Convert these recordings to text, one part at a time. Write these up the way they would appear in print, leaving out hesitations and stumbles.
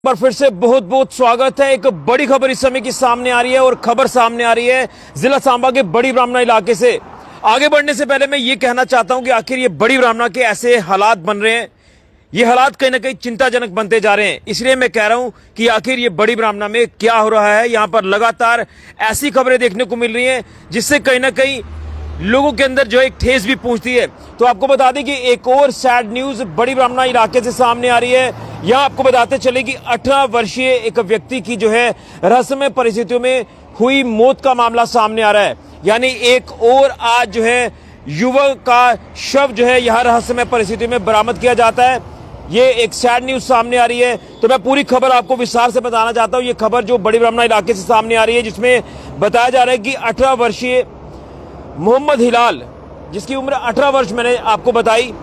पर फिर से बहुत बहुत स्वागत है। एक बड़ी खबर इस समय की सामने आ रही है और खबर सामने आ रही है जिला सांबा के बड़ी ब्राह्मणा इलाके से। आगे बढ़ने से पहले मैं ये कहना चाहता हूं कि आखिर ये बड़ी ब्राह्मणा के ऐसे हालात बन रहे हैं, ये हालात कहीं ना कहीं चिंताजनक बनते जा रहे हैं। इसलिए मैं कह रहा हूं कि आखिर ये बड़ी ब्राह्मणा में क्या हो रहा है। यहां पर लगातार ऐसी खबरें देखने को मिल रही हैं जिससे कहीं ना कहीं लोगों के अंदर जो एक ठेस भी पहुंचती है। तो आपको बता दें कि एक और सैड न्यूज बड़ी ब्राह्मणा इलाके से सामने आ रही है। यहां आपको बताते चले कि 18 वर्षीय एक व्यक्ति की जो है रहस्यमय परिस्थितियों में हुई मौत का मामला सामने आ रहा है। यानी एक और आज जो है युवक का शव जो है यहां रहस्यमय परिस्थितियों में बरामद किया जाता है। ये एक सैड न्यूज सामने आ रही है। तो मैं पूरी खबर आपको विस्तार से बताना चाहता हूं। ये खबर जो बड़ी ब्राह्मणा इलाके से सामने आ रही है, जिसमें बताया जा रहा है कि 18 वर्षीय मोहम्मद हिलाल, जिसकी उम्र 18 वर्ष मैंने आपको बताई,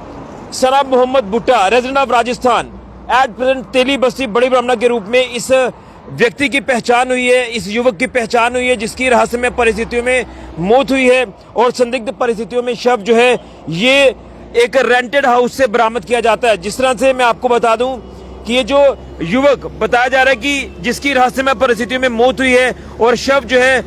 Sarab Mohammad Bhutta, resident of Rajasthan, at present Teli Basti Badi ब्राह्मणा के रूप में इस व्यक्ति की पहचान हुई है, इस युवक की पहचान हुई है जिसकी रहस्यमय परिस्थितियों में मौत हुई है। और संदिग्ध परिस्थितियों में शव जो है ये एक रेंटेड हाउस से बरामद किया जाता है। जिस तरह से मैं आपको बता दूं कि ये जो युवक बताया जा रहा है कि जिसकी रहस्यमय परिस्थितियों में मौत हुई है और शव जो है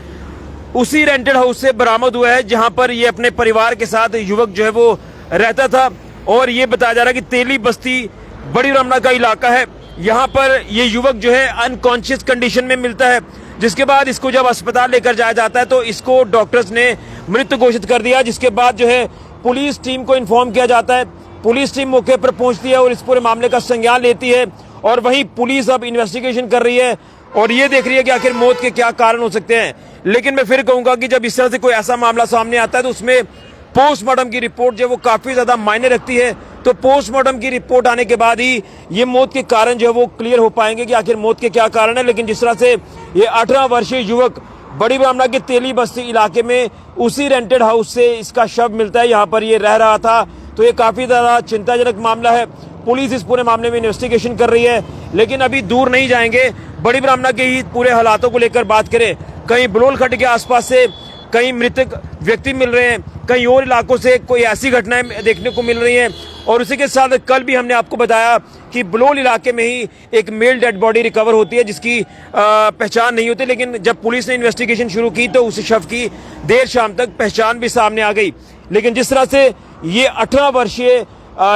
उसी रेंटेड हाउस से बरामद हुआ है जहां पर ये अपने परिवार के साथ युवक जो है वो रहता था। और ये बताया जा रहा है कि तेली बस्ती बड़ी ब्राह्मणा का इलाका है। यहां पर ये युवक जो है अनकॉन्शियस कंडीशन में मिलता है, जिसके बाद इसको जब अस्पताल लेकर जाया जाता है तो इसको डॉक्टर्स ने मृत घोषित कर दिया। जिसके बाद जो है पुलिस टीम को इन्फॉर्म किया जाता है। पुलिस टीम मौके पर पहुंचती है और इस पूरे मामले का संज्ञान लेती है। और वहीं पुलिस अब इन्वेस्टिगेशन कर रही है और ये देख रही है कि आखिर मौत के क्या कारण हो सकते हैं। लेकिन मैं फिर कहूंगा कि जब इस तरह से कोई ऐसा मामला सामने आता है तो उसमें पोस्टमार्टम की रिपोर्ट जो है वो काफी ज्यादा मायने रखती है। तो पोस्टमार्टम की रिपोर्ट आने के बाद ही ये मौत के कारण जो है वो क्लियर हो पाएंगे कि आखिर मौत के क्या कारण है। लेकिन जिस तरह से ये 18 वर्षीय युवक बड़ी ब्राह्मणा के तेली बस्ती इलाके में उसी रेंटेड हाउस से इसका शव मिलता है, यहाँ पर ये रह रहा था, तो ये काफी ज्यादा चिंताजनक मामला है। पुलिस इस पूरे मामले में इन्वेस्टिगेशन कर रही है। लेकिन अभी दूर नहीं जाएंगे, बड़ी ब्राह्मणा के ही पूरे हालातों को लेकर बात करें। कहीं बलोल खड्ड के आसपास से कई मृतक व्यक्ति मिल रहे हैं, कई और इलाकों से कोई ऐसी घटनाएं देखने को मिल रही हैं। और उसी के साथ कल भी हमने आपको बताया कि बलोल इलाके में ही एक मेल डेड बॉडी रिकवर होती है जिसकी पहचान नहीं होती। लेकिन जब पुलिस ने इन्वेस्टिगेशन शुरू की तो उस शव की देर शाम तक पहचान भी सामने आ गई। लेकिन जिस तरह से ये 18 वर्षीय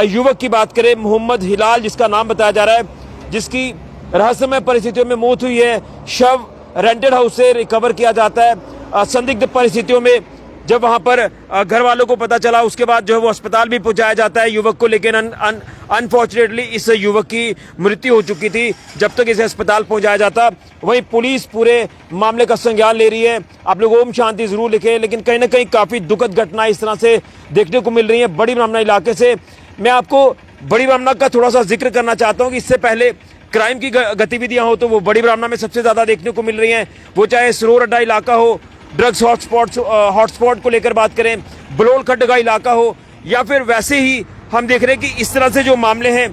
युवक की बात करें, मोहम्मद हिलाल जिसका नाम बताया जा रहा है, जिसकी रहस्यमय परिस्थितियों में मौत हुई है, शव रेंटेड हाउस से रिकवर किया जाता है। संदिग्ध परिस्थितियों में जब वहां पर घर वालों को पता चला, उसके बाद जो है वो अस्पताल भी पहुंचाया जाता है युवक को। लेकिन अनफॉर्चुनेटली इस युवक की मृत्यु हो चुकी थी जब तक इसे अस्पताल पहुंचाया जाता। वहीं पुलिस पूरे मामले का संज्ञान ले रही है। आप लोग ओम शांति जरूर लिखें। लेकिन कहीं ना कहीं काफी दुखद घटना इस तरह से देखने को मिल रही है बड़ी ब्राह्मणा इलाके से। मैं आपको बड़ी ब्राह्मणा का थोड़ा सा जिक्र करना चाहता हूँ कि इससे पहले क्राइम की गतिविधियां हो तो वो बड़ी ब्राह्मणा में सबसे ज्यादा देखने को मिल रही हैं। वो चाहे सरोर अड्डा इलाका हो, ड्रग्स हॉटस्पॉट को लेकर बात करें, बलोल खड्ड का इलाका हो, या फिर वैसे ही हम देख रहे हैं कि इस तरह से जो मामले हैं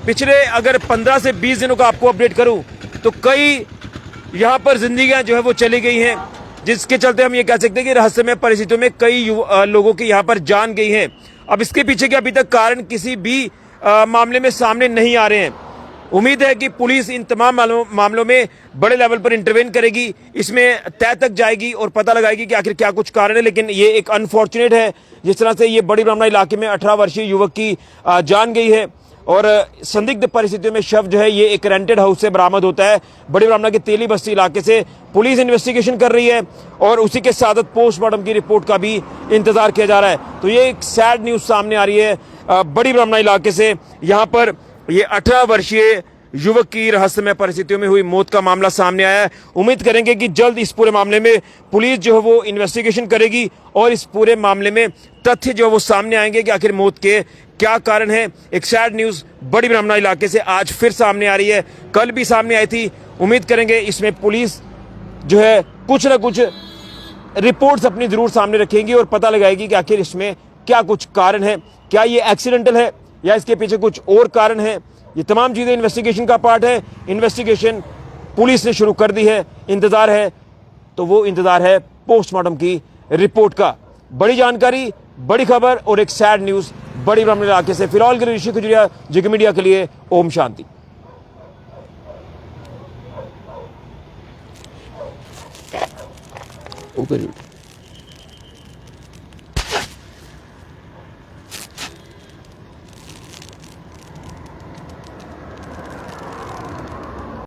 पिछले अगर 15 से 20 दिनों का आपको अपडेट करूं तो कई यहाँ पर जिंदगियां जो है वो चली गई हैं, जिसके चलते हम ये कह सकते हैं कि रहस्यमय परिस्थितियों में कई लोगों की यहाँ पर जान गई है। अब इसके पीछे के अभी तक कारण किसी भी मामले में सामने नहीं आ रहे हैं। उम्मीद है कि पुलिस इन तमाम मामलों में बड़े लेवल पर इंटरवेन करेगी, इसमें तय तक जाएगी और पता लगाएगी कि आखिर क्या कुछ कारण है। लेकिन ये एक अनफॉर्चुनेट है जिस तरह से ये बड़ी ब्राह्मणा इलाके में 18 वर्षीय युवक की जान गई है। और संदिग्ध परिस्थितियों में शव जो है ये एक रेंटेड हाउस से बरामद होता है बड़ी ब्राह्मणा के तेली बस्ती इलाके से। पुलिस इन्वेस्टिगेशन कर रही है और उसी के साथ पोस्टमार्टम की रिपोर्ट का भी इंतजार किया जा रहा है। तो ये एक सैड न्यूज सामने आ रही है बड़ी ब्राह्मणा इलाके से। यहाँ पर ये 18 वर्षीय युवक की रहस्यमय परिस्थितियों में हुई मौत का मामला सामने आया है। उम्मीद करेंगे कि जल्द इस पूरे मामले में पुलिस जो है वो इन्वेस्टिगेशन करेगी और इस पूरे मामले में तथ्य जो है वो सामने आएंगे कि आखिर मौत के क्या कारण है। एक सैड न्यूज बड़ी ब्राह्मणा इलाके से आज फिर सामने आ रही है, कल भी सामने आई थी। उम्मीद करेंगे इसमें पुलिस जो है कुछ ना कुछ रिपोर्ट्स अपनी जरूर सामने रखेगी और पता लगाएगी कि आखिर इसमें क्या कुछ कारण है, क्या ये एक्सीडेंटल है या इसके पीछे कुछ और कारण है। ये तमाम चीजें इन्वेस्टिगेशन का पार्ट है। इन्वेस्टिगेशन पुलिस ने शुरू कर दी है, इंतजार है तो वो इंतजार है पोस्टमार्टम की रिपोर्ट का। बड़ी जानकारी, बड़ी खबर और एक सैड न्यूज बड़ी ब्राह्मणा इलाके से। फिलहाल के लिए ऋषि खजुरिया, जिग मीडिया के लिए ओम शांति। ਉਹ ਕਰੀ